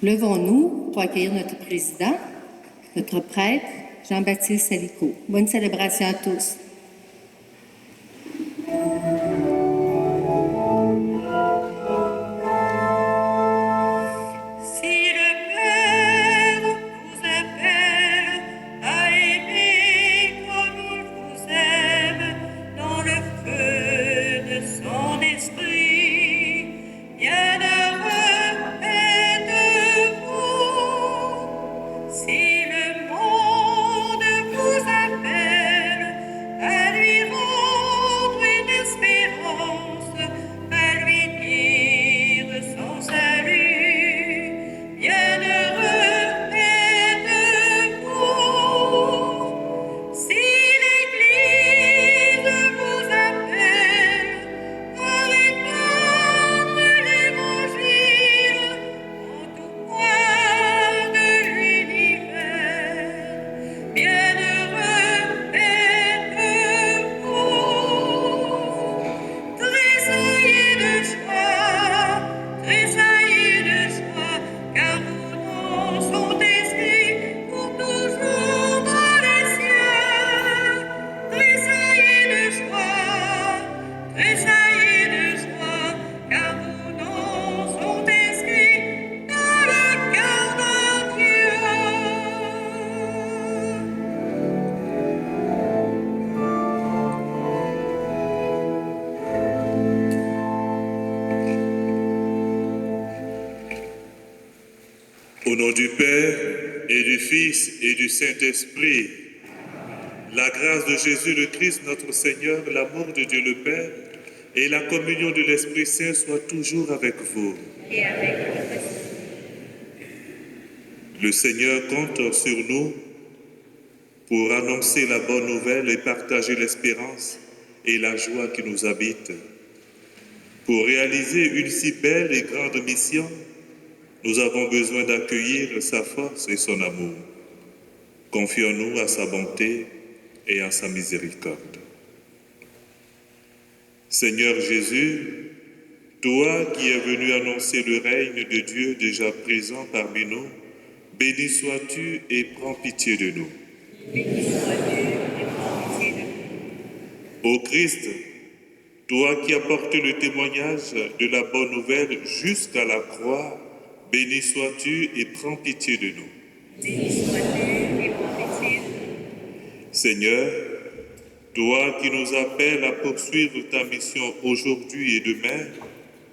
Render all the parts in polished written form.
Levons-nous pour accueillir notre président, notre prêtre, Jean-Baptiste Salico. Bonne célébration à tous. Au nom du Père, et du Fils, et du Saint-Esprit, la grâce de Jésus le Christ, notre Seigneur, l'amour de Dieu le Père, et la communion de l'Esprit Saint soient toujours avec vous. Et avec votre esprit. Le Seigneur compte sur nous pour annoncer la bonne nouvelle et partager l'espérance et la joie qui nous habitent. Pour réaliser une si belle et grande mission, nous avons besoin d'accueillir sa force et son amour. Confions-nous à sa bonté et à sa miséricorde. Seigneur Jésus, toi qui es venu annoncer le règne de Dieu déjà présent parmi nous, béni sois-tu et prends pitié de nous. Béni sois-tu et prends pitié de nous. Ô Christ, toi qui as porté le témoignage de la bonne nouvelle jusqu'à la croix, béni sois-tu et prends pitié de nous. Béni sois-tu et prends pitié de nous. Seigneur, toi qui nous appelles à poursuivre ta mission aujourd'hui et demain,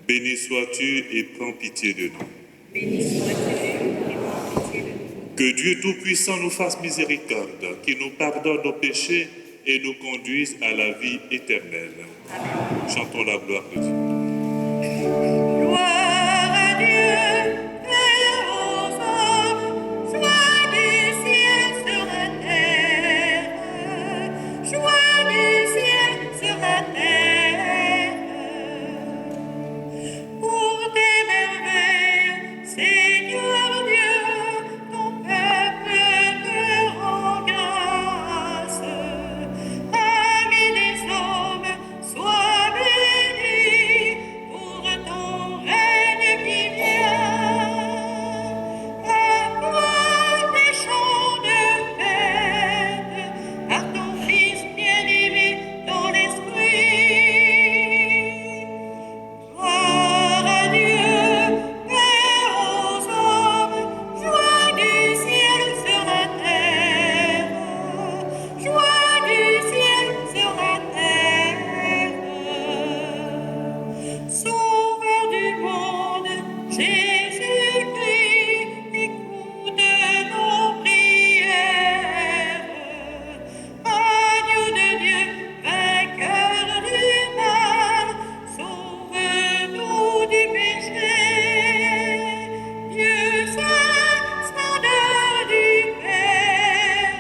béni sois-tu et prends pitié de nous. Béni sois-tu et prends pitié de nous. Que Dieu Tout-Puissant nous fasse miséricorde, qu'il nous pardonne nos péchés et nous conduise à la vie éternelle. Amen. Chantons la gloire de Dieu. Gloire à Dieu, Père aux hommes, joie du ciel sur la terre, joie du ciel sur la terre. Pour tes merveilles, Seigneur Dieu, ton peuple te rend grâce. Ami des hommes, sois béni pour ton règne qui vient. Acclame les chants de fête par ton Fils bien-aimé dans l'esprit. Gloire à Dieu, Père aux hommes, joie du ciel sur la terre, joie du ciel sur la terre. Sauveur du monde, Jésus-Christ, écoute nos prières. Agneau de Dieu, vainqueur du mal, sauve-nous du péché. Dieu saint, splendeur du Père,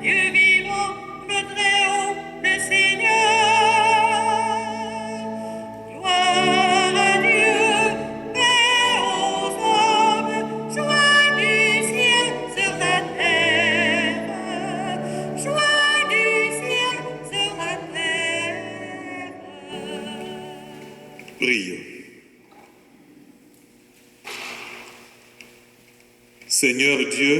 Dieu vivant, le Très-Haut, le Seigneur. Gloire à Dieu, Père aux hommes, joie du ciel sur la terre, joie du ciel sur la terre. Prions. Seigneur Dieu,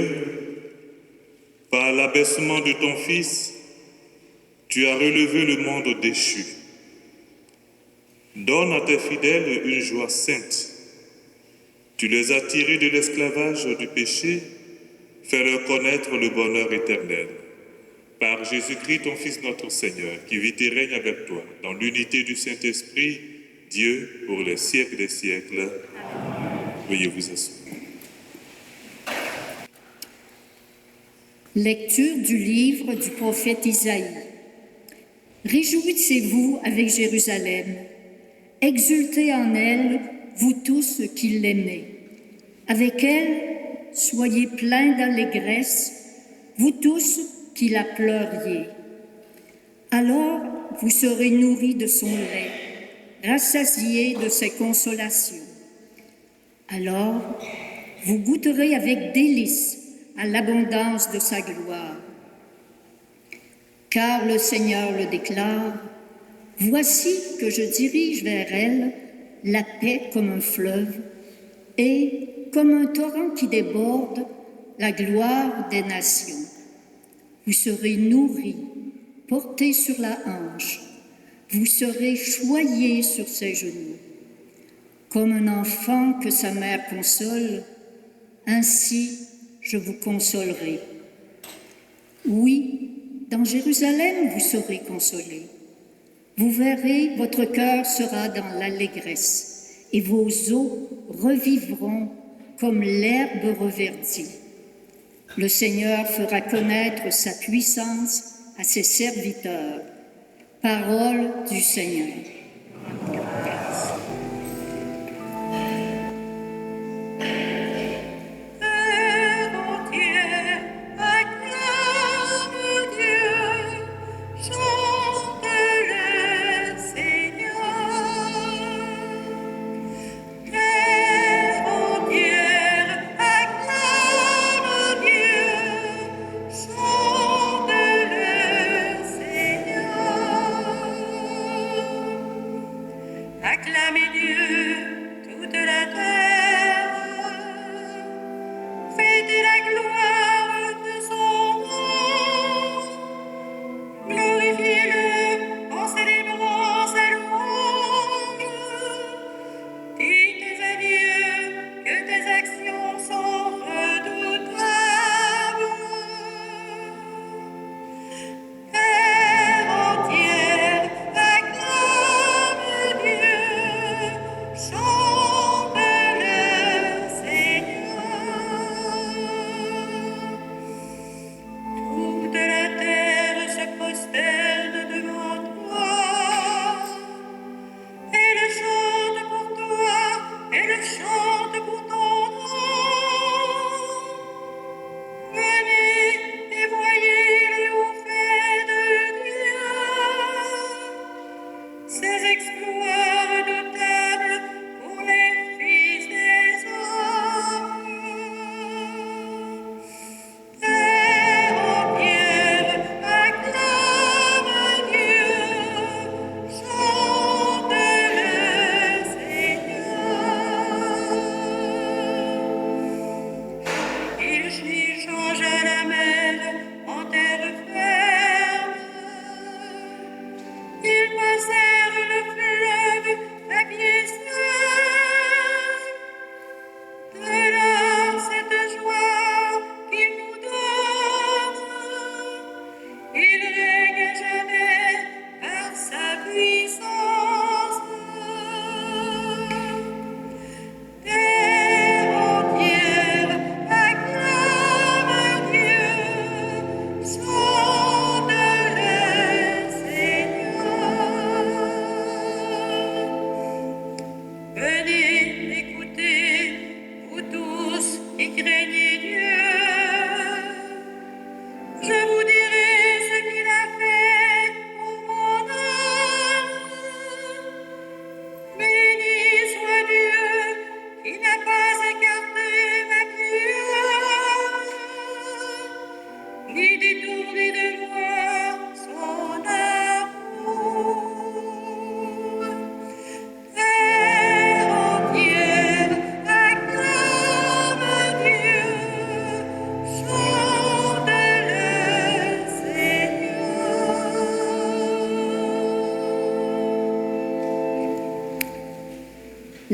par l'abaissement de ton Fils, tu as relevé le monde déchu. Donne à tes fidèles une joie sainte. Tu les as tirés de l'esclavage du péché, fais-leur connaître le bonheur éternel. Par Jésus-Christ, ton Fils notre Seigneur, qui vit et règne avec toi, dans l'unité du Saint-Esprit, Dieu, pour les siècles des siècles. Veuillez vous asseoir. Lecture du livre du prophète Isaïe. Réjouissez-vous avec Jérusalem, exultez en elle, vous tous qui l'aimez. Avec elle, soyez pleins d'allégresse, vous tous qui la pleuriez. Alors vous serez nourris de son lait, rassasiés de ses consolations. Alors vous goûterez avec délice à l'abondance de sa gloire. Car le Seigneur le déclare, « Voici que je dirige vers elle la paix comme un fleuve et comme un torrent qui déborde la gloire des nations. Vous serez nourris, portés sur la hanche, vous serez choyés sur ses genoux. Comme un enfant que sa mère console, ainsi je vous consolerai. Oui, dans Jérusalem vous serez consolés. Vous verrez, votre cœur sera dans l'allégresse, et vos os revivront comme l'herbe reverdie. Le Seigneur fera connaître sa puissance à ses serviteurs. Parole du Seigneur. Acclamez Dieu, toute la terre, fêtez la gloire de son nom, glorifiez-le en célébrant sa louange, dites à Dieu que tes actions sont redoutables. Terre entière, acclame Dieu, chante le Seigneur. Toute la terre se prosterne devant toi, et le chante pour toi, et le chante pour ton nom. Venez et voyez les hauts faits de Dieu, ses exploits redoutables pour les fils des hommes. Terre entière, acclame Dieu, chante le Seigneur. Il changea la mer en terre ferme. Ils passèrent le fleuve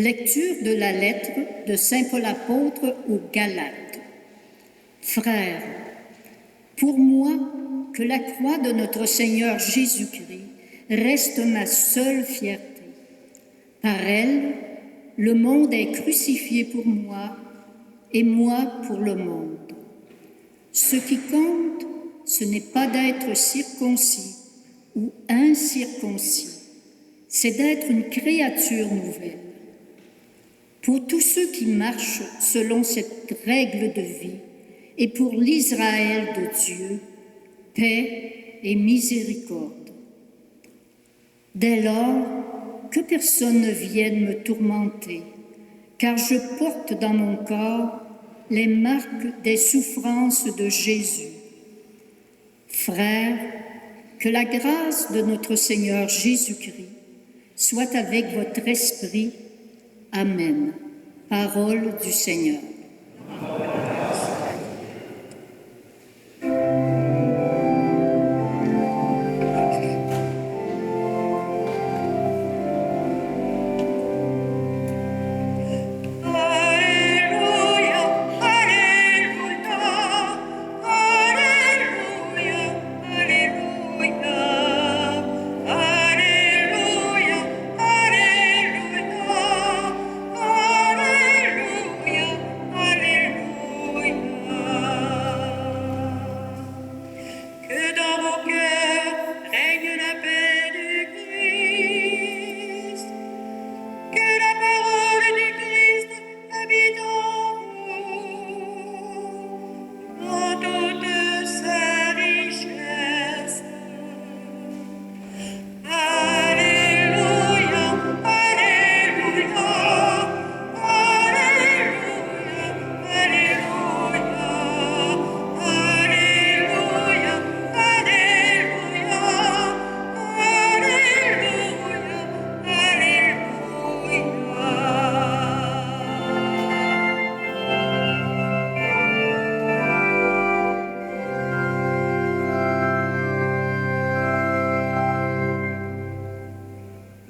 Lecture de la lettre de Saint Paul apôtre aux Galates. Frères, pour moi, que la croix de notre Seigneur Jésus-Christ reste ma seule fierté. Par elle, le monde est crucifié pour moi et moi pour le monde. Ce qui compte, ce n'est pas d'être circoncis ou incirconcis, c'est d'être une créature nouvelle. Pour tous ceux qui marchent selon cette règle de vie et pour l'Israël de Dieu, paix et miséricorde. Dès lors, que personne ne vienne me tourmenter, car je porte dans mon corps les marques des souffrances de Jésus. Frères, que la grâce de notre Seigneur Jésus-Christ soit avec votre esprit. Amen. Parole du Seigneur.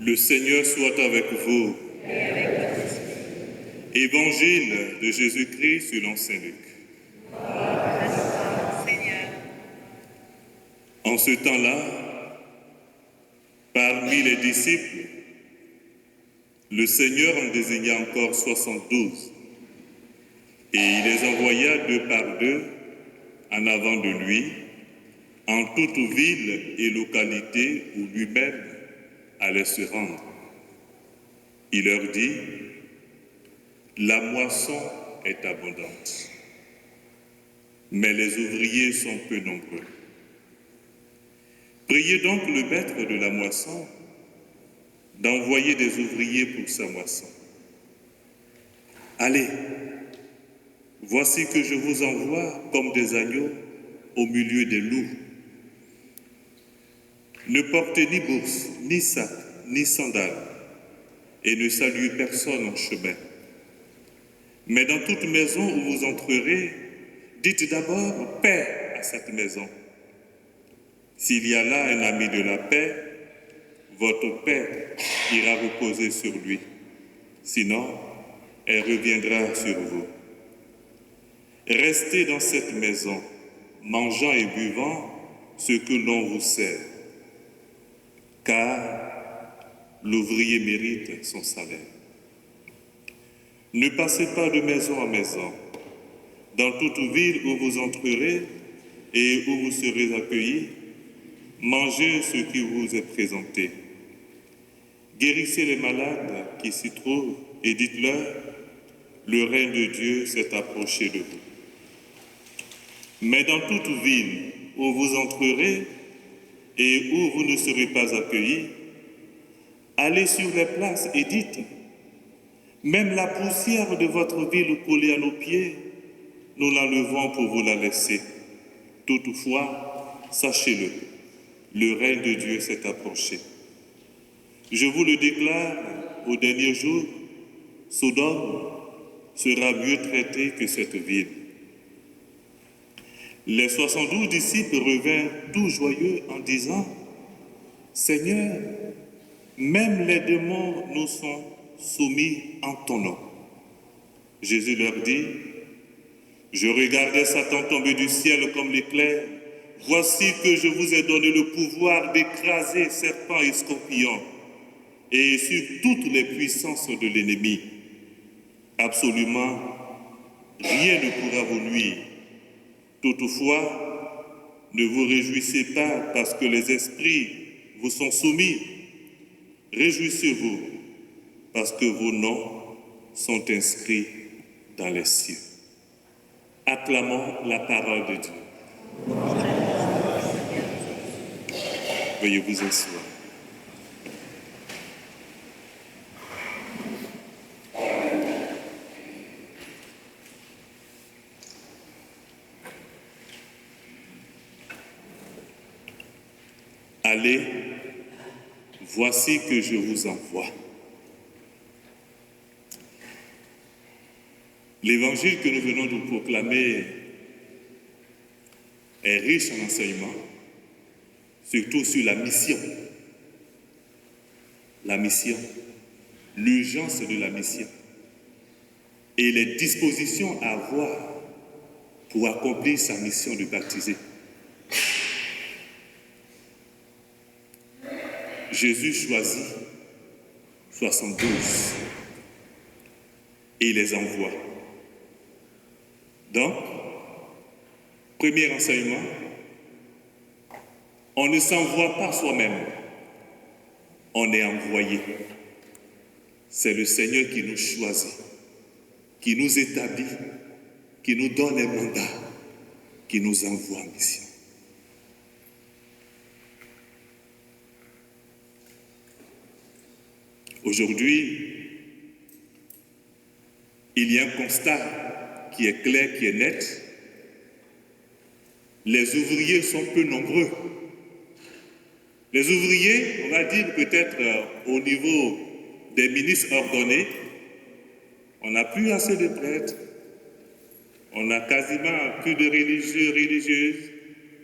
Le Seigneur soit avec vous. Évangile de Jésus-Christ selon Saint Luc. En ce temps-là, parmi les disciples, le Seigneur en désigna encore 72 et il les envoya deux par deux en avant de lui en toute ville et localité où lui-même allait se rendre. Il leur dit, la moisson est abondante, mais les ouvriers sont peu nombreux. Priez donc le maître de la moisson d'envoyer des ouvriers pour sa moisson. Allez, voici que je vous envoie comme des agneaux au milieu des loups. Ne portez ni bourse, ni sac, ni sandales, et ne saluez personne en chemin. Mais dans toute maison où vous entrerez, dites d'abord paix à cette maison. S'il y a là un ami de la paix, votre paix ira reposer sur lui. Sinon, elle reviendra sur vous. Restez dans cette maison, mangeant et buvant ce que l'on vous sert, car l'ouvrier mérite son salaire. Ne passez pas de maison en maison. Dans toute ville où vous entrerez et où vous serez accueillis, mangez ce qui vous est présenté. Guérissez les malades qui s'y trouvent et dites-leur, le règne de Dieu s'est approché de vous. Mais dans toute ville où vous entrerez et où vous ne serez pas accueillis, allez sur les places et dites, même la poussière de votre ville collée à nos pieds, nous l'enlevons pour vous la laisser. Toutefois, sachez-le, le règne de Dieu s'est approché. Je vous le déclare, au dernier jour, Sodome sera mieux traitée que cette ville. Les 72 disciples revinrent tout joyeux en disant, Seigneur, même les démons nous sont soumis en ton nom. Jésus leur dit, je regardais Satan tomber du ciel comme l'éclair. Voici que je vous ai donné le pouvoir d'écraser serpents et scorpions et sur toutes les puissances de l'ennemi. Absolument rien ne pourra vous nuire. Toutefois, ne vous réjouissez pas parce que les esprits vous sont soumis. Réjouissez-vous parce que vos noms sont inscrits dans les cieux. Acclamons la parole de Dieu. Veuillez vous asseoir. Allez, voici que je vous envoie. L'évangile que nous venons de proclamer est riche en enseignements, surtout sur la mission. La mission, l'urgence de la mission et les dispositions à avoir pour accomplir sa mission de baptiser. Jésus choisit 72 et il les envoie. Donc, premier enseignement, on ne s'envoie pas soi-même, on est envoyé. C'est le Seigneur qui nous choisit, qui nous établit, qui nous donne un mandat, qui nous envoie en mission. Aujourd'hui, il y a un constat qui est clair, qui est net. Les ouvriers sont peu nombreux. Les ouvriers, on va dire peut-être au niveau des ministres ordonnés, on n'a plus assez de prêtres, on n'a quasiment plus de religieux, religieuses,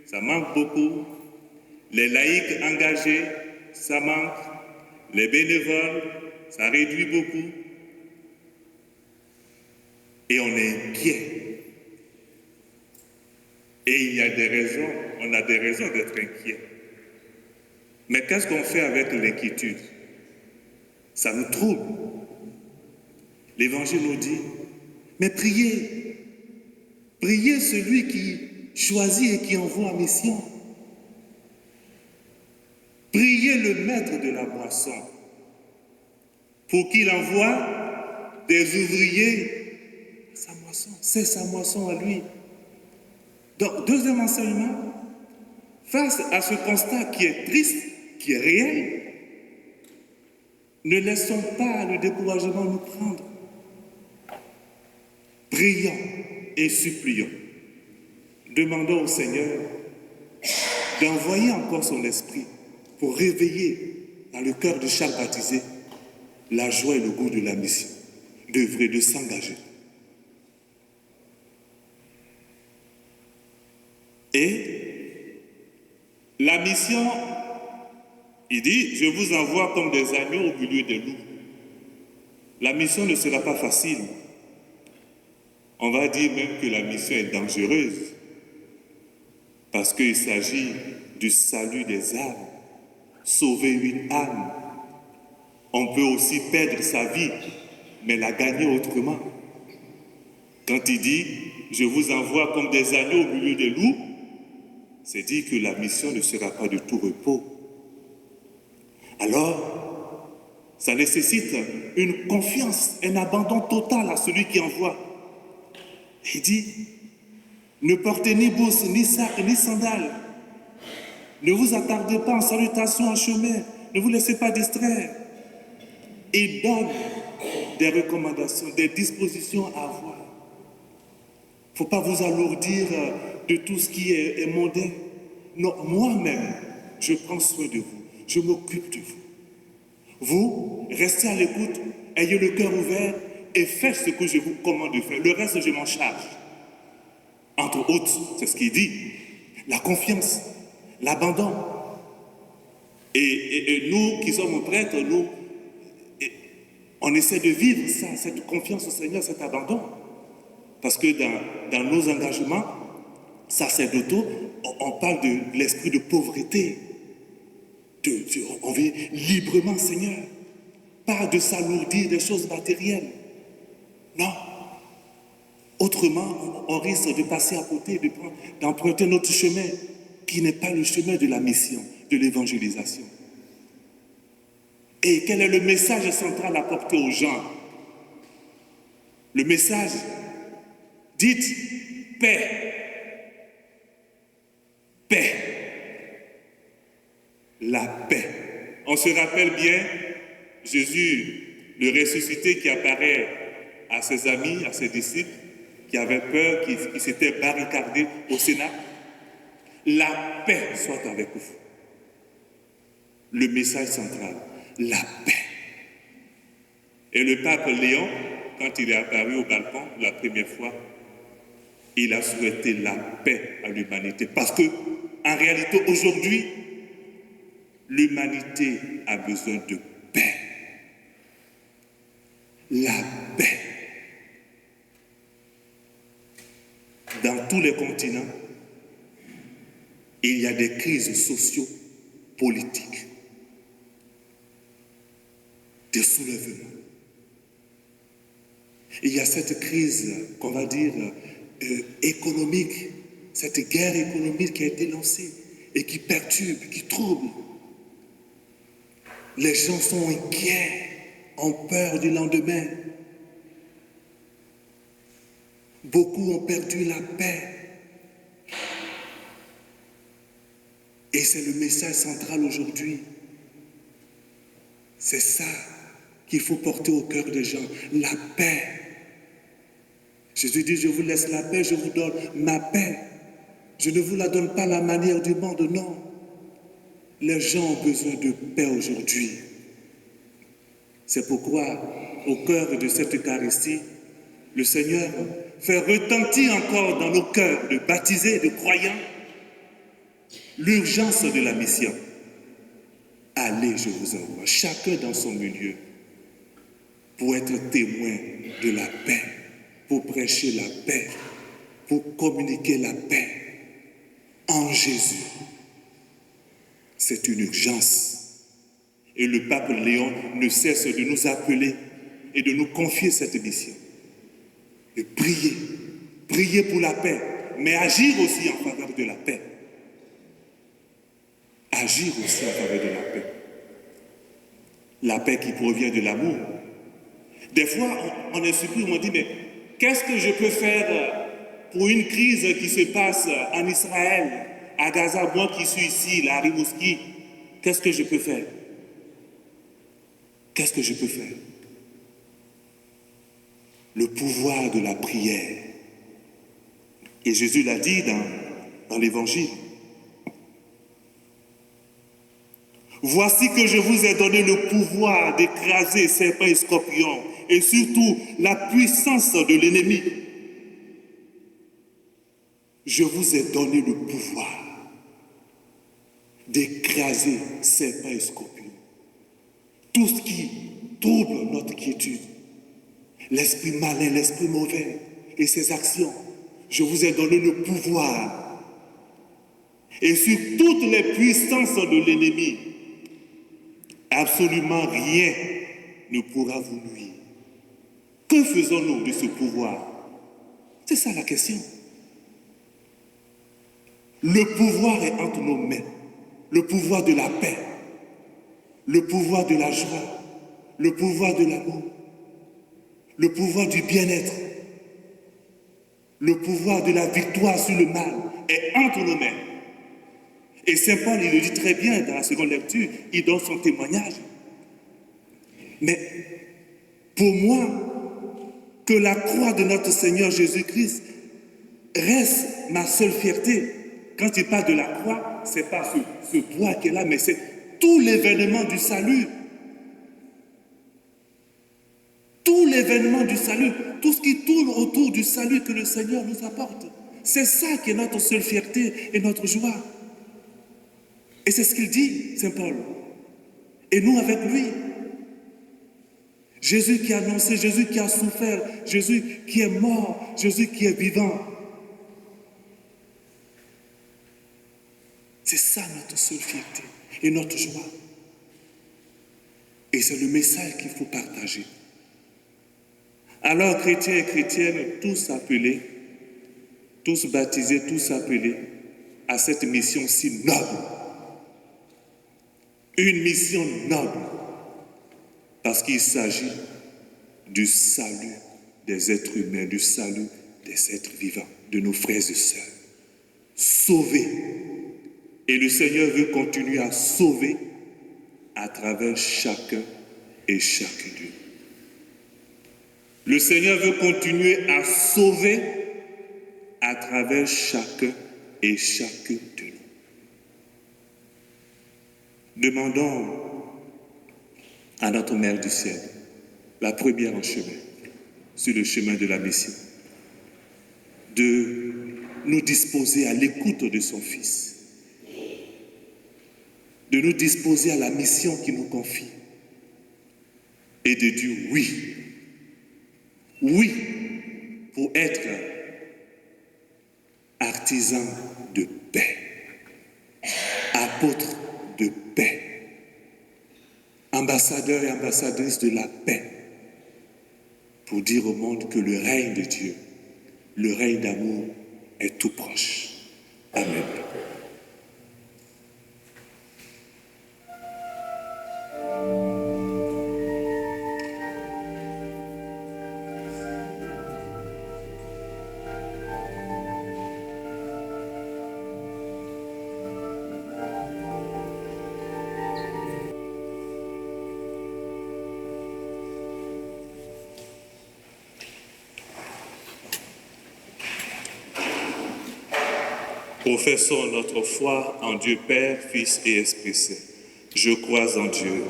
ça manque beaucoup. Les laïcs engagés, ça manque. Les bénévoles, ça réduit beaucoup. Et on est inquiet. Et il y a des raisons, on a des raisons d'être inquiet. Mais qu'est-ce qu'on fait avec l'inquiétude? Ça nous trouble. L'Évangile nous dit, mais priez. Priez celui qui choisit et qui envoie en mission. Priez le maître de la moisson pour qu'il envoie des ouvriers à sa moisson. C'est sa moisson à lui. Donc, deuxième enseignement, face à ce constat qui est triste, qui est réel, ne laissons pas le découragement nous prendre. Prions et supplions. Demandons au Seigneur d'envoyer encore son esprit pour réveiller dans le cœur de chaque baptisé la joie et le goût de la mission, d'œuvrer, de s'engager. Et la mission, il dit, je vous envoie comme des agneaux au milieu des loups. La mission ne sera pas facile. On va dire même que la mission est dangereuse parce qu'il s'agit du salut des âmes. Sauver une âme. On peut aussi perdre sa vie, mais la gagner autrement. Quand il dit, je vous envoie comme des agneaux au milieu des loups, c'est dire que la mission ne sera pas de tout repos. Alors, ça nécessite une confiance, un abandon total à celui qui envoie. Il dit, ne portez ni bourse, ni sac, ni sandales. Ne vous attardez pas en salutation en chemin. Ne vous laissez pas distraire. Il donne des recommandations, des dispositions à avoir. Il ne faut pas vous alourdir de tout ce qui est mondain. Non, moi-même, je prends soin de vous. Je m'occupe de vous. Vous, restez à l'écoute, ayez le cœur ouvert et faites ce que je vous commande de faire. Le reste, je m'en charge. Entre autres, c'est ce qu'il dit. La confiance. L'abandon. Et nous qui sommes prêtres, nous, On essaie de vivre ça, cette confiance au Seigneur, cet abandon. Parce que dans nos engagements sacerdotaux, on parle de l'esprit de pauvreté. On vit librement, Seigneur. Pas de s'alourdir des choses matérielles. Non. Autrement, on risque de passer à côté, d'emprunter notre chemin, qui n'est pas le chemin de la mission, de l'évangélisation. Et quel est le message central à porter aux gens? Le message, dites paix. Paix. La paix. On se rappelle bien Jésus, le ressuscité qui apparaît à ses amis, à ses disciples, qui avaient peur, qui s'étaient barricadés au Sénat. La paix soit avec vous. Le message central, la paix. Et le pape Léon, quand il est apparu au balcon la première fois, il a souhaité la paix à l'humanité. Parce que, en réalité, aujourd'hui, l'humanité a besoin de paix. La paix. Dans tous les continents, il y a des crises socio-politiques, des soulèvements. Il y a cette crise, qu'on va dire, économique, cette guerre économique qui a été lancée et qui perturbe, qui trouble. Les gens sont inquiets, ont peur du lendemain. Beaucoup ont perdu la paix. Et c'est le message central aujourd'hui. C'est ça qu'il faut porter au cœur des gens, la paix. Jésus dit, je vous laisse la paix, je vous donne ma paix. Je ne vous la donne pas à la manière du monde, non. Les gens ont besoin de paix aujourd'hui. C'est pourquoi, au cœur de cette Eucharistie, le Seigneur fait retentir encore dans nos cœurs de baptisés, de croyants, l'urgence de la mission. Allez, je vous envoie, chacun dans son milieu, pour être témoin de la paix, pour prêcher la paix, pour communiquer la paix en Jésus. C'est une urgence. Et le pape Léon ne cesse de nous appeler et de nous confier cette mission. Et prier pour la paix, mais agir aussi en faveur de la paix. Agir aussi en faveur de la paix. La paix qui provient de l'amour. Des fois, on est surpris, on dit, mais qu'est-ce que je peux faire pour une crise qui se passe en Israël, à Gaza, moi qui suis ici, là, à Rimouski, qu'est-ce que je peux faire? Qu'est-ce que je peux faire? Le pouvoir de la prière. Et Jésus l'a dit dans l'Évangile. Voici que je vous ai donné le pouvoir d'écraser serpents et scorpions, et surtout la puissance de l'ennemi. Je vous ai donné le pouvoir d'écraser serpents et scorpions. Tout ce qui trouble notre quiétude, l'esprit malin, l'esprit mauvais et ses actions, je vous ai donné le pouvoir. Et sur toutes les puissances de l'ennemi, absolument rien ne pourra vous nuire. Que faisons-nous de ce pouvoir? C'est ça la question. Le pouvoir est entre nos mains. Le pouvoir de la paix, le pouvoir de la joie, le pouvoir de l'amour, le pouvoir du bien-être, le pouvoir de la victoire sur le mal est entre nos mains. Et Saint Paul, il le dit très bien dans la seconde lecture, il donne son témoignage. Mais pour moi, que la croix de notre Seigneur Jésus-Christ reste ma seule fierté. Quand il parle de la croix, ce n'est pas ce poids qui est là, mais c'est tout l'événement du salut. Tout l'événement du salut, tout ce qui tourne autour du salut que le Seigneur nous apporte. C'est ça qui est notre seule fierté et notre joie. Et c'est ce qu'il dit, Saint Paul. Et nous avec lui. Jésus qui a annoncé, Jésus qui a souffert, Jésus qui est mort, Jésus qui est vivant. C'est ça notre seule fierté et notre joie. Et c'est le message qu'il faut partager. Alors, chrétiens et chrétiennes, tous appelés, tous baptisés, tous appelés à cette mission si noble. Une mission noble, parce qu'il s'agit du salut des êtres humains, du salut des êtres vivants, de nos frères et sœurs. Sauver. Et le Seigneur veut continuer à sauver à travers chacun et chacune d'eux. Le Seigneur veut continuer à sauver à travers chacun et chacune de nous. Demandons à notre Mère du ciel, la première en chemin, sur le chemin de la mission, de nous disposer à l'écoute de son Fils, de nous disposer à la mission qu'il nous confie et de dire oui. Oui, pour être artisan de paix, apôtre de paix, ambassadeur et ambassadrice de la paix, pour dire au monde que le règne de Dieu, le règne d'amour est tout proche. Amen. Professons notre foi en Dieu Père, Fils et Esprit Saint. Je crois en Dieu,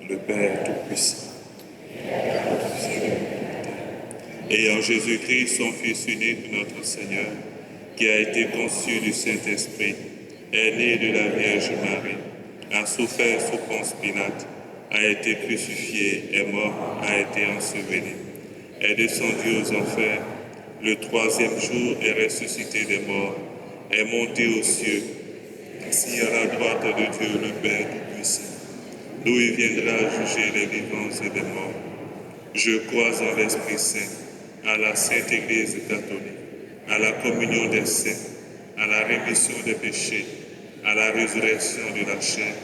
le Père Tout-Puissant, et en Jésus-Christ, son Fils unique, notre Seigneur, qui a été conçu du Saint-Esprit, est né de la Vierge Marie, a souffert sous Ponce Pilate, a été crucifié, est mort, a été enseveli, est descendu aux enfers, le troisième jour est ressuscité des morts, est monté aux cieux, assis à la droite de Dieu le Père Tout-Puissant, d'où il viendra juger les vivants et les morts. Je crois en l'Esprit Saint, à la Sainte Église catholique, à la communion des saints, à la rémission des péchés, à la résurrection de la chair,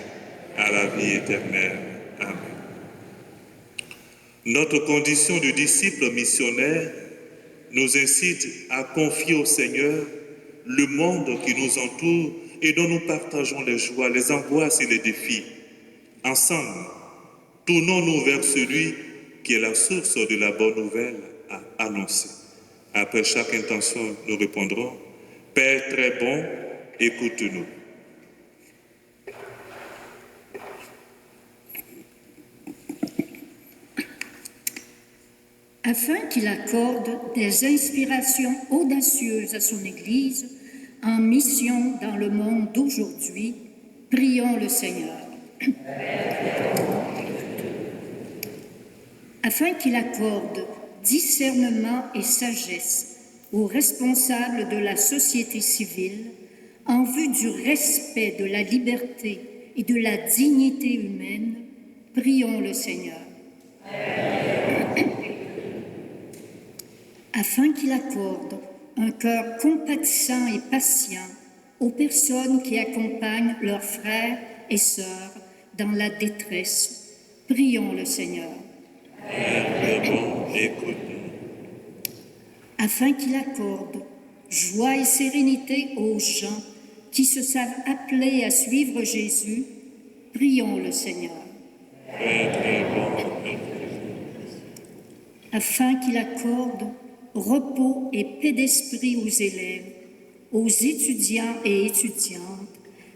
à la vie éternelle. Amen. Notre condition de disciple missionnaire nous incite à confier au Seigneur le monde qui nous entoure et dont nous partageons les joies, les angoisses et les défis. Ensemble, tournons-nous vers celui qui est la source de la bonne nouvelle à annoncer. Après chaque intention, nous répondrons, Père très bon, écoute-nous. Afin qu'il accorde des inspirations audacieuses à son Église en mission dans le monde d'aujourd'hui, prions le Seigneur. Afin qu'il accorde discernement et sagesse aux responsables de la société civile en vue du respect de la liberté et de la dignité humaine, prions le Seigneur. Afin qu'il accorde un cœur compatissant et patient aux personnes qui accompagnent leurs frères et sœurs dans la détresse, prions le Seigneur. Père bon, écoute-nous. Afin qu'il accorde joie et sérénité aux gens qui se savent appelés à suivre Jésus, prions le Seigneur. Père bon, écoute-nous. Afin qu'il accorde repos et paix d'esprit aux élèves, aux étudiants et étudiantes,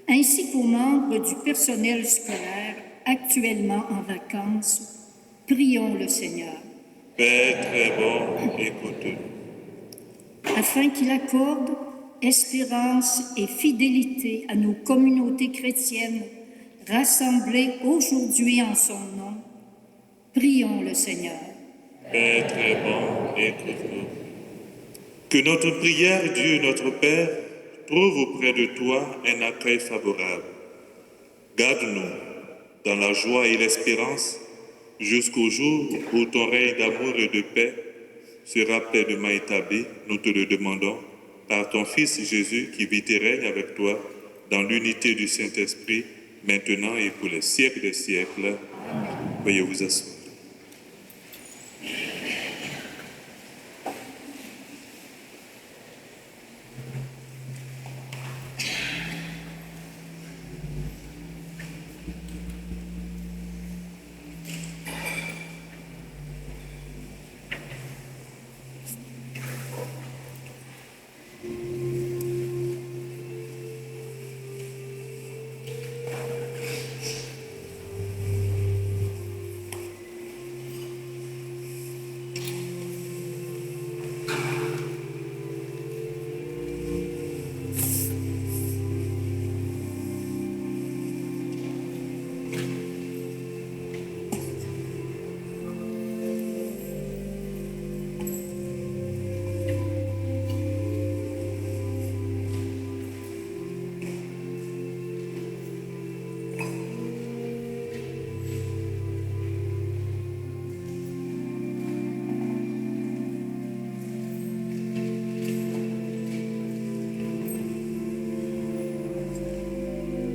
ainsi qu'aux membres du personnel scolaire actuellement en vacances, prions le Seigneur. Père très bon, écoute-nous. Afin qu'il accorde espérance et fidélité à nos communautés chrétiennes rassemblées aujourd'hui en son nom, prions le Seigneur. Père très bon et très fort. Que notre prière, Dieu notre Père, trouve auprès de toi un accueil favorable. Garde-nous dans la joie et l'espérance jusqu'au jour où ton règne d'amour et de paix sera pleinement établi. Nous te le demandons par ton Fils Jésus qui vit et règne avec toi dans l'unité du Saint-Esprit, maintenant et pour les siècles des siècles. Veuillez vous asseoir.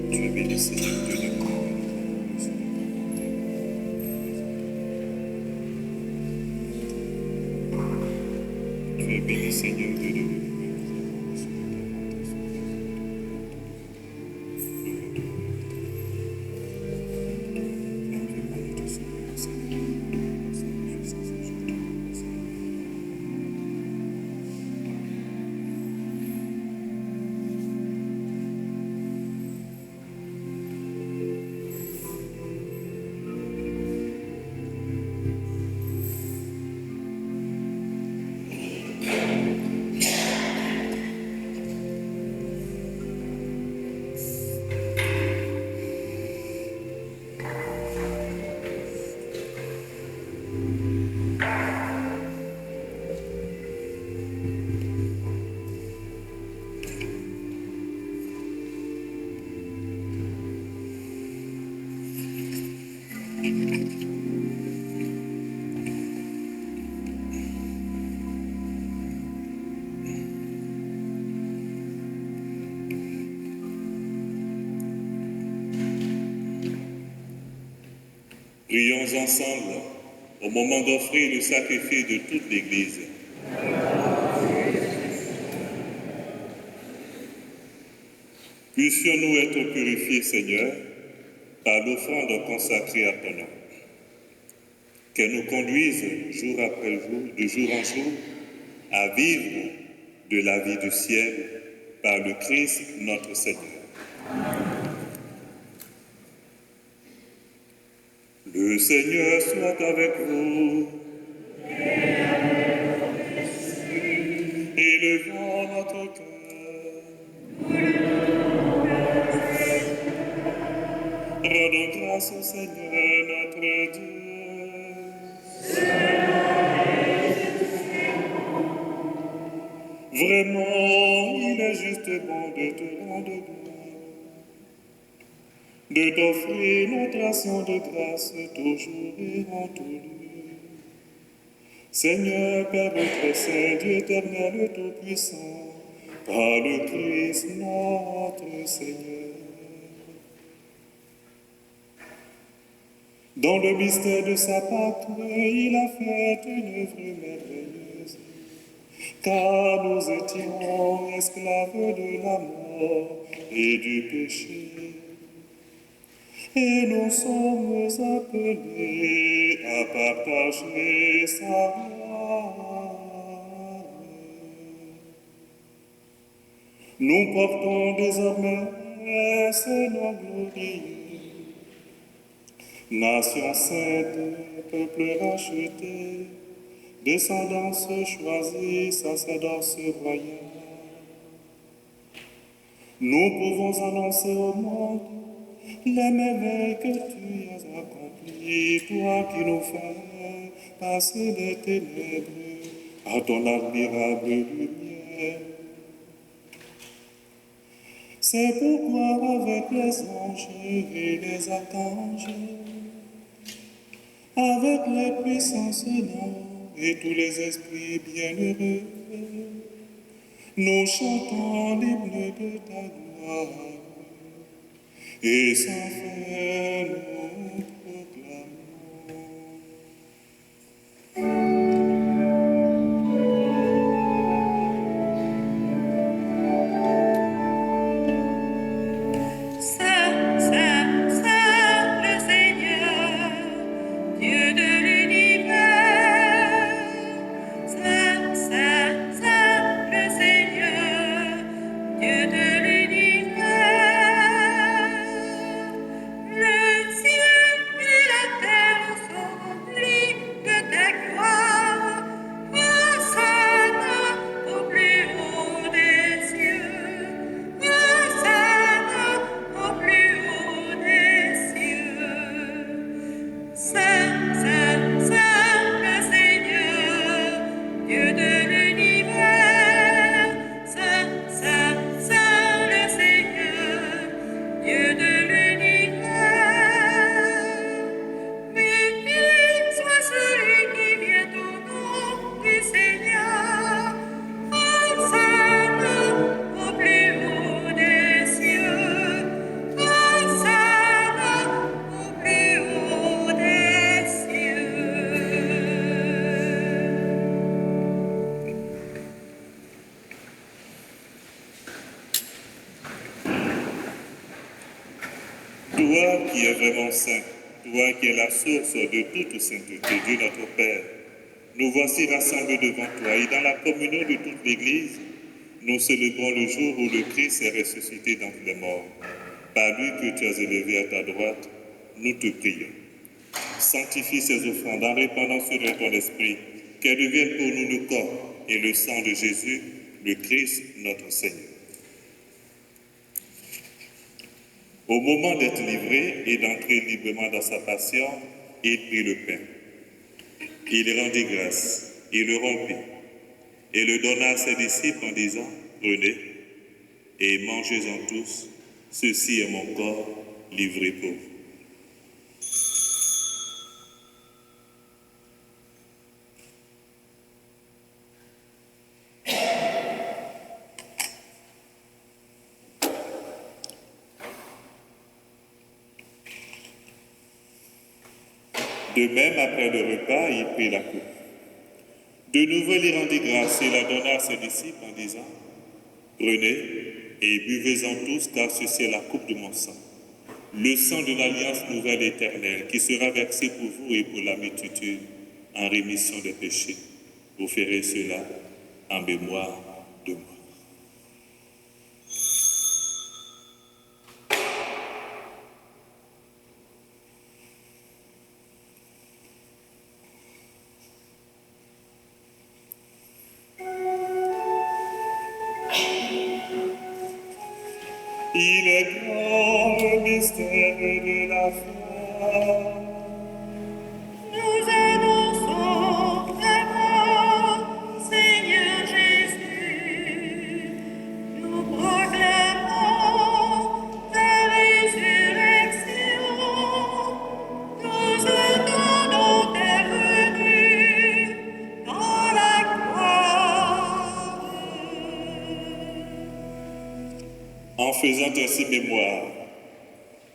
Tu es béni, Seigneur Dieu de nous. Tu es béni, Seigneur Dieu de nous. Prions ensemble au moment d'offrir le sacrifice de toute l'Église. Puissions-nous être purifiés, Seigneur, par l'offrande consacrée à ton nom. Qu'elle nous conduise jour après jour, de jour en jour, à vivre de la vie du ciel par le Christ notre Seigneur. Le Seigneur soit avec vous. Élevons notre cœur. Rendons grâce au Seigneur notre Dieu. Vraiment, il est juste bon de te rendre gloire, de t'offrir notre action de grâce toujours et en tout lieu. Seigneur, Père notre Saint, Dieu éternel, tout-puissant, par le Christ notre Seigneur. Dans le mystère de sa patrie, il a fait une œuvre merveilleuse, car nous étions esclaves de la mort et du péché. Et nous sommes appelés à partager sa gloire. Nous portons désormais ce nom glorieux. Nation sainte, peuple racheté, descendance choisie, sacerdoce royale. Nous pouvons annoncer au monde les merveilles que tu as accomplies. nuit, toi qui nous fais passer des ténèbres à ton admirable lumière. C'est pourquoi avec les anges et les archanges, avec les puissances noms et tous les esprits bienheureux, nous chantons l'hymne de ta gloire et sans fin nous proclamons. Saint, Saint, Saint, le Seigneur, Dieu de l'univers. Saint, Saint, Saint, le Seigneur, Dieu de l'univers. Le ciel et la terre sont remplis de ta gloire. Hosanna au plus haut des cieux. Hosanna au plus haut des cieux. Saint, Saint, Saint, le Seigneur, Dieu de l'univers. Saint, Saint, Saint, le Seigneur, Dieu de l'univers. Béni soit celui qui vient au nom du Seigneur. Hosanna au plus haut des cieux. Hosanna au plus haut des cieux. Toi qui es vraiment saint, toi qui es la source de toute sainteté, Dieu notre Père, nous voici rassemblés devant toi et dans la communion de toute l'Église, nous célébrons le jour où le Christ est ressuscité d'entre les morts. Par lui que tu as élevé à ta droite, nous te prions. Sanctifie ces offrandes en répandant sur elles ton esprit, qu'elles deviennent pour nous le corps et le sang de Jésus, le Christ notre Seigneur. Au moment d'être livré et d'entrer librement dans sa passion, il prit le pain. Il rendit grâce, il le rompit et le donna à ses disciples en disant, prenez et mangez-en tous, ceci est mon corps livré pour vous. De même, après le repas, il prit la coupe. De nouveau, il rendit grâce et la donna à ses disciples en disant, prenez et buvez-en tous, car ceci est la coupe de mon sang, le sang de l'alliance nouvelle éternelle, qui sera versé pour vous et pour la multitude en rémission des péchés. Vous ferez cela en mémoire de moi. Il est grand le mystère de la foi. Nous annonçons ta mort, Seigneur Jésus. Nous proclamons ta résurrection. Nous attendons ta venue dans la gloire. En faisant ainsi mémoire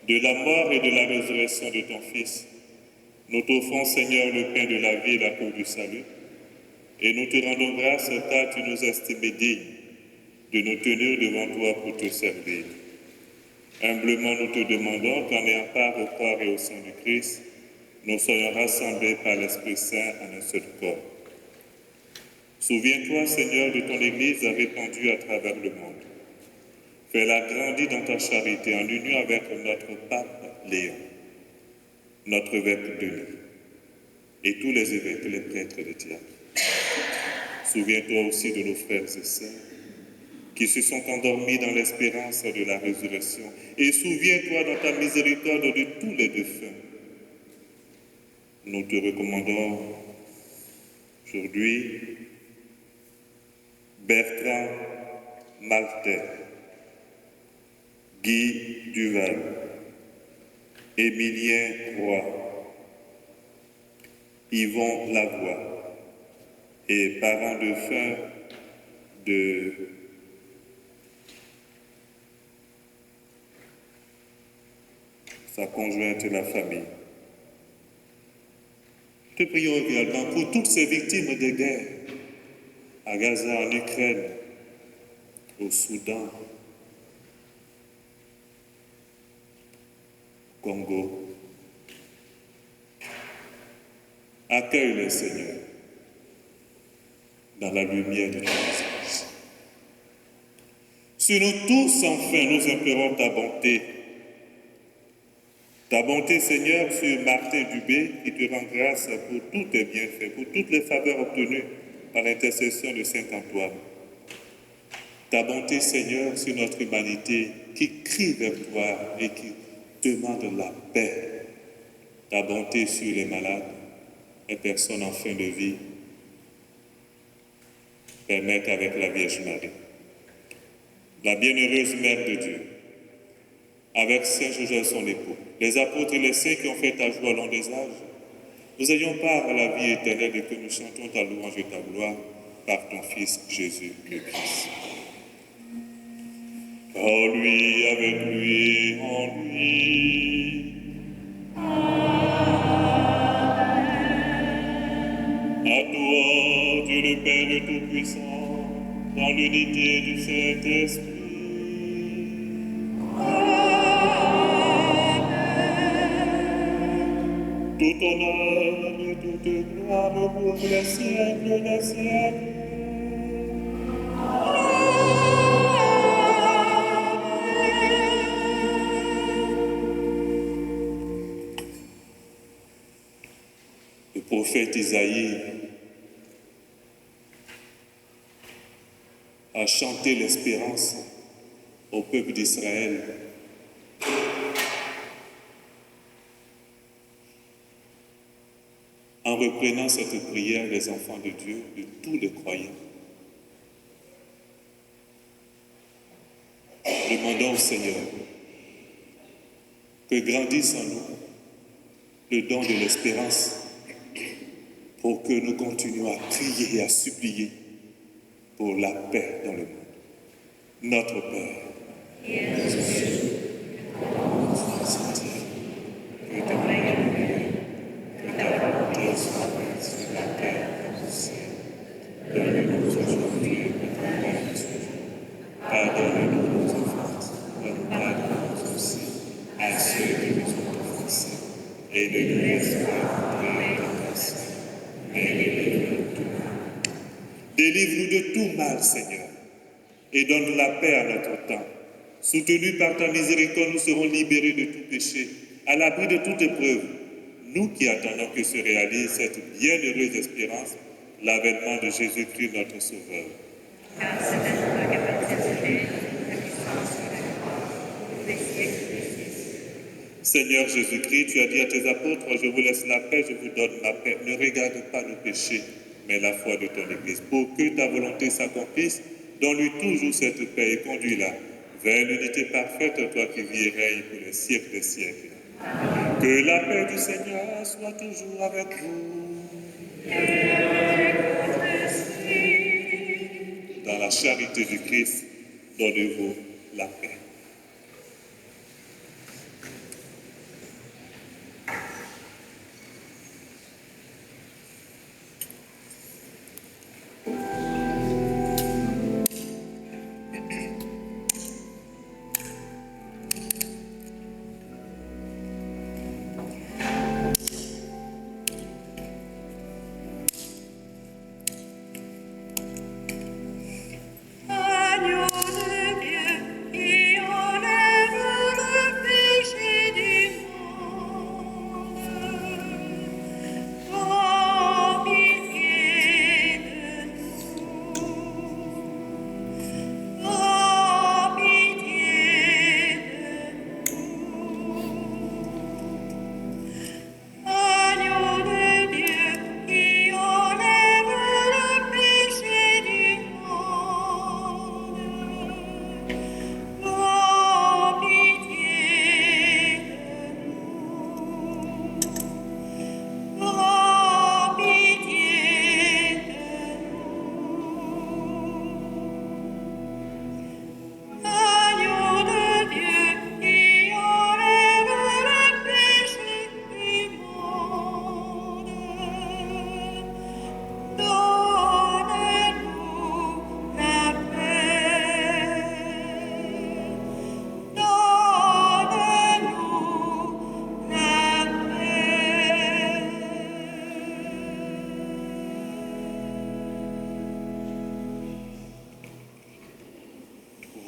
de la mort et de la résurrection de ton Fils, nous t'offrons, Seigneur, le pain de la vie et la coupe du salut, et nous te rendons grâce car tu nous estimes dignes de nous tenir devant toi pour te servir. Humblement, nous te demandons qu'en ayant part au corps et au sang du Christ, nous soyons rassemblés par l'Esprit Saint en un seul corps. Souviens-toi, Seigneur, de ton Église répandue à travers le monde. Fais-la grandir dans ta charité en union avec notre pape Léon, notre évêque Denis et tous les évêques, les prêtres et les diacres. Souviens-toi aussi de nos frères et sœurs qui se sont endormis dans l'espérance de la résurrection. Et souviens-toi dans ta miséricorde de tous les défunts Nous te recommandons aujourd'hui Bertrand Martin, Guy Duval, Émilien Roy, Yvon Lavoie et parents de fin de sa conjointe et la famille. Te prions également pour toutes ces victimes de guerre à Gaza, en Ukraine, au Soudan, au Congo. Accueille-les, Seigneur, dans la lumière de ton visage. Sur nous tous, enfin, nous implorons ta bonté. Ta bonté, Seigneur, sur Martin Dubé, qui te rend grâce pour tous tes bienfaits, pour toutes les faveurs obtenues par l'intercession de Saint Antoine. Ta bonté, Seigneur, sur notre humanité, qui crie vers toi et qui demande la paix. Ta bonté sur les malades, les personnes en fin de vie. Permets qu'avec la Vierge Marie, la bienheureuse Mère de Dieu, avec Saint Joseph son époux, les apôtres et les saints qui ont fait ta joie au long des âges, nous ayons part à la vie éternelle et que nous chantions ta louange et ta gloire par ton Fils Jésus le Christ. En lui, avec lui, en lui. À toi, Dieu le Père Tout-Puissant, dans l'unité du Saint-Esprit. Tout honneur et toute gloire pour les siècles des siècles. Le prophète Isaïe a chanté l'espérance au peuple d'Israël. En reprenant cette prière des enfants de Dieu, de tous les croyants, demandons au Seigneur que grandisse en nous le don de l'espérance pour que nous continuions à prier et à supplier pour la paix dans le monde. Notre Père, qui es aux cieux, que ton règne vienne, que ta volonté soit faite sur la terre comme au ciel. Donne-nous aujourd'hui notre pain de ce jour. Pardonne-nous nos offenses, comme nous pardonnons aussi à ceux qui nous ont offensés. Et ne nous laisse pas entrer en tentation, mais délivre-nous de tout mal. Délivre-nous de tout mal, Seigneur, et donne la paix à notre temps. Soutenus par ta miséricorde, nous serons libérés de tout péché, à l'abri de toute épreuve. Nous qui attendons que se réalise cette bienheureuse espérance, l'avènement de Jésus-Christ, notre Sauveur. Car c'est à toi qu'appartient la puissance et la gloire, des siècles des siècles. Seigneur Jésus-Christ, tu as dit à tes apôtres, je vous laisse la paix, je vous donne ma paix. Ne regarde pas nos péchés, mais la foi de ton Église. Pour que ta volonté s'accomplisse, donne-lui toujours cette paix et conduis-la vers l'unité parfaite, toi qui vis et règnes pour les siècles des siècles. Amen. Que la paix du Seigneur soit toujours avec vous. Dans la charité du Christ, donnez-vous la paix. Agneau de Dieu, qui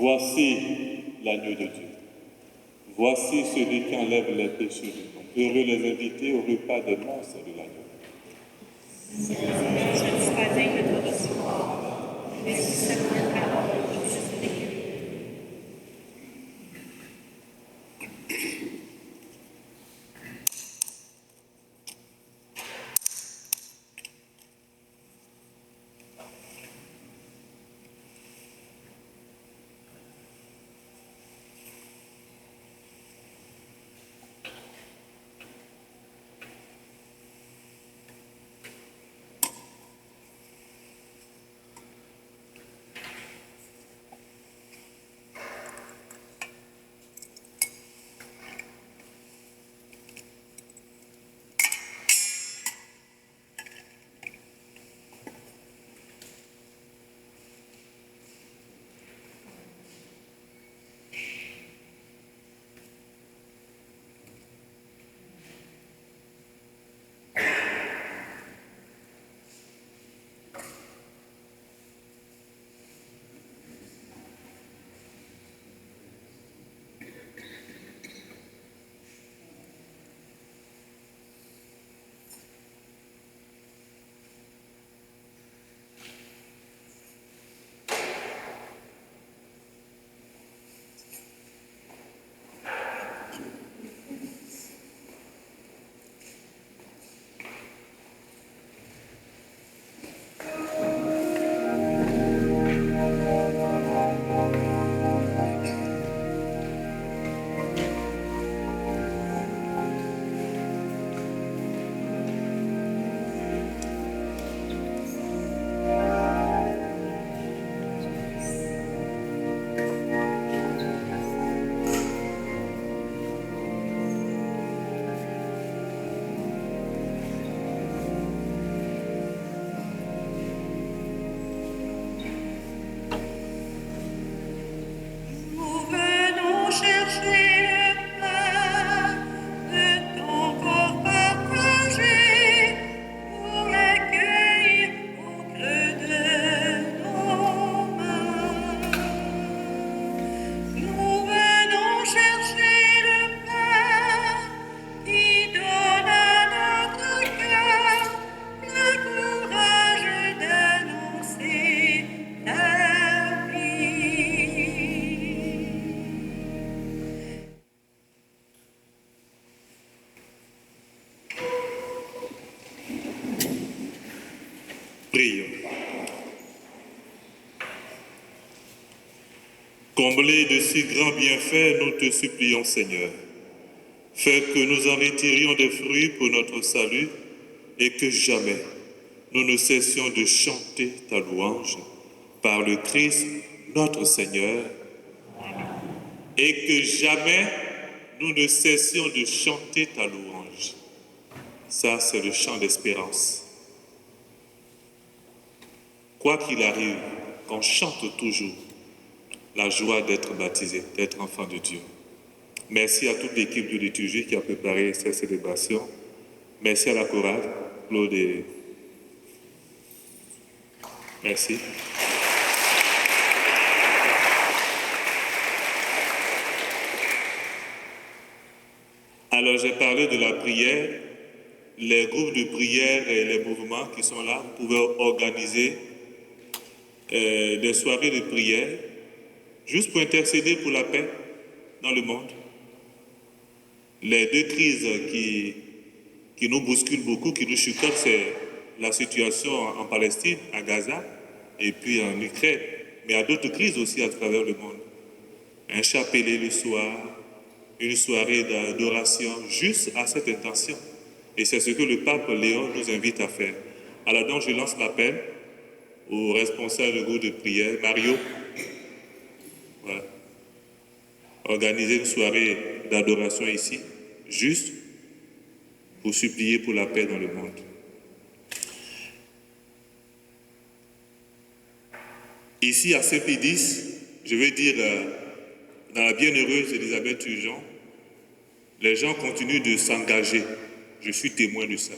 Voici l'agneau de Dieu. Voici celui qui enlève les péchés du monde. Heureux les invités au repas des noces de l'agneau. Nous venons chercher le pain de ton corps partagé pour l'accueillir au creux de nos mains. Nous venons chercher le pain qui donne à notre cœur le courage d'annoncer ta vie. Prions. Comblés de si grands bienfaits, nous te supplions, Seigneur. Fais que nous en retirions des fruits pour notre salut et que jamais nous ne cessions de chanter ta louange par le Christ, notre Seigneur, et que jamais nous ne cessions de chanter ta louange. Ça, c'est le chant d'espérance. Quoi qu'il arrive, qu'on chante toujours la joie d'être baptisé, d'être enfant de Dieu. Merci à toute l'équipe de liturgie qui a préparé cette célébration. Merci à la chorale, Claude et... Merci. Alors j'ai parlé de la prière. Les groupes de prière et les mouvements qui sont là pouvaient organiser des soirées de prière juste pour intercéder pour la paix dans le monde. Les deux crises qui nous bousculent beaucoup, qui nous chuchotent, c'est la situation en Palestine, à Gaza, et puis en Ukraine. Mais il y a d'autres crises aussi à travers le monde. Un chapelet le soir, une soirée d'adoration, juste à cette intention. Et c'est ce que le pape Léon nous invite à faire. Alors donc, je lance l'appel au responsable du groupe de prière, Mario. Voilà. Organiser une soirée d'adoration ici, juste pour supplier pour la paix dans le monde. Ici, à Saint-Pédis, je veux dire, dans la bienheureuse Elisabeth Turgeon, les gens continuent de s'engager. Je suis témoin de ça.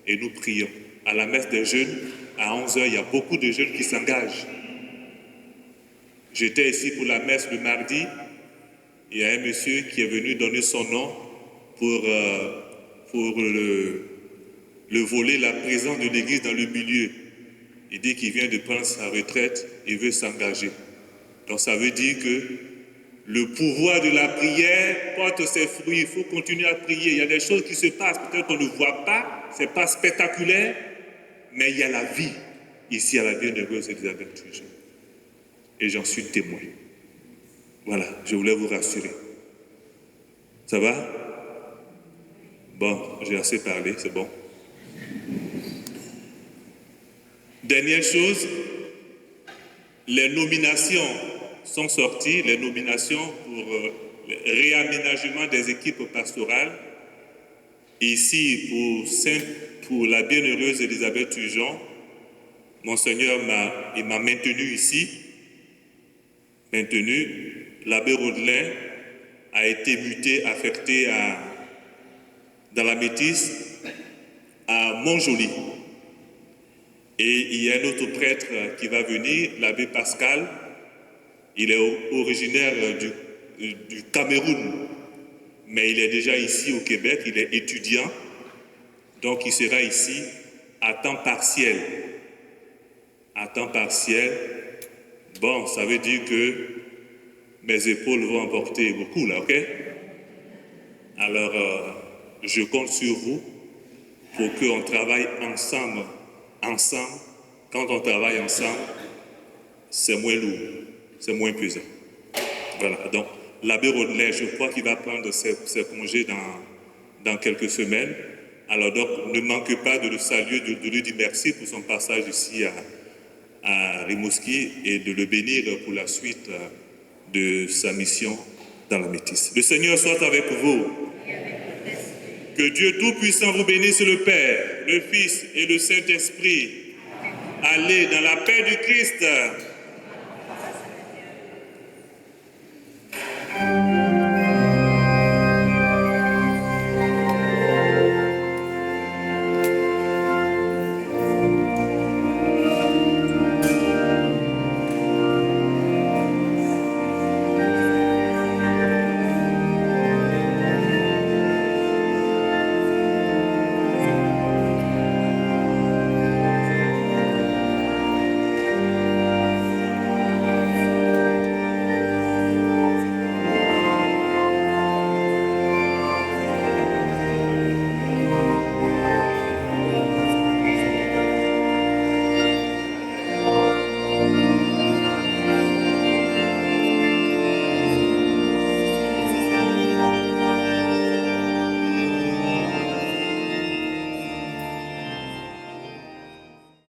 Et nous prions. À la messe des jeunes, à 11h, il y a beaucoup de jeunes qui s'engagent. J'étais ici pour la messe le mardi. Il y a un monsieur qui est venu donner son nom pour le volet, la présence de l'Église dans le milieu. Il dit qu'il vient de prendre sa retraite et veut s'engager. Donc ça veut dire que le pouvoir de la prière porte ses fruits. Il faut continuer à prier. Il y a des choses qui se passent, peut-être qu'on ne voit pas, ce n'est pas spectaculaire, mais il y a la vie ici à la Bienheureuse Élisabeth Turgeon. Et j'en suis témoin. Voilà, je voulais vous rassurer. Ça va? Bon, j'ai assez parlé, c'est bon. Dernière chose, les nominations sont sorties, les nominations pour le réaménagement des équipes pastorales. Ici, pour la Bienheureuse Élisabeth Turgeon, Monseigneur m'a maintenu ici. L'abbé Rodelin a été muté, affecté dans la Métisse, à Montjoly. Et il y a un autre prêtre qui va venir, l'abbé Pascal. Il est originaire du Cameroun, mais il est déjà ici au Québec, il est étudiant. Donc il sera ici à temps partiel. À temps partiel, bon, ça veut dire que mes épaules vont emporter beaucoup là, ok? Alors, je compte sur vous pour qu'on travaille ensemble. Quand on travaille ensemble, c'est moins lourd, c'est moins pesant. Voilà, donc l'abbé Rodelin, je crois qu'il va prendre ses congés dans quelques semaines. Alors donc, ne manquez pas de le saluer, de lui dire merci pour son passage ici à Rimouski et de le bénir pour la suite de sa mission dans la Métisse. Le Seigneur soit avec vous. Que Dieu Tout-Puissant vous bénisse, le Père, le Fils et le Saint-Esprit. Allez dans la paix du Christ.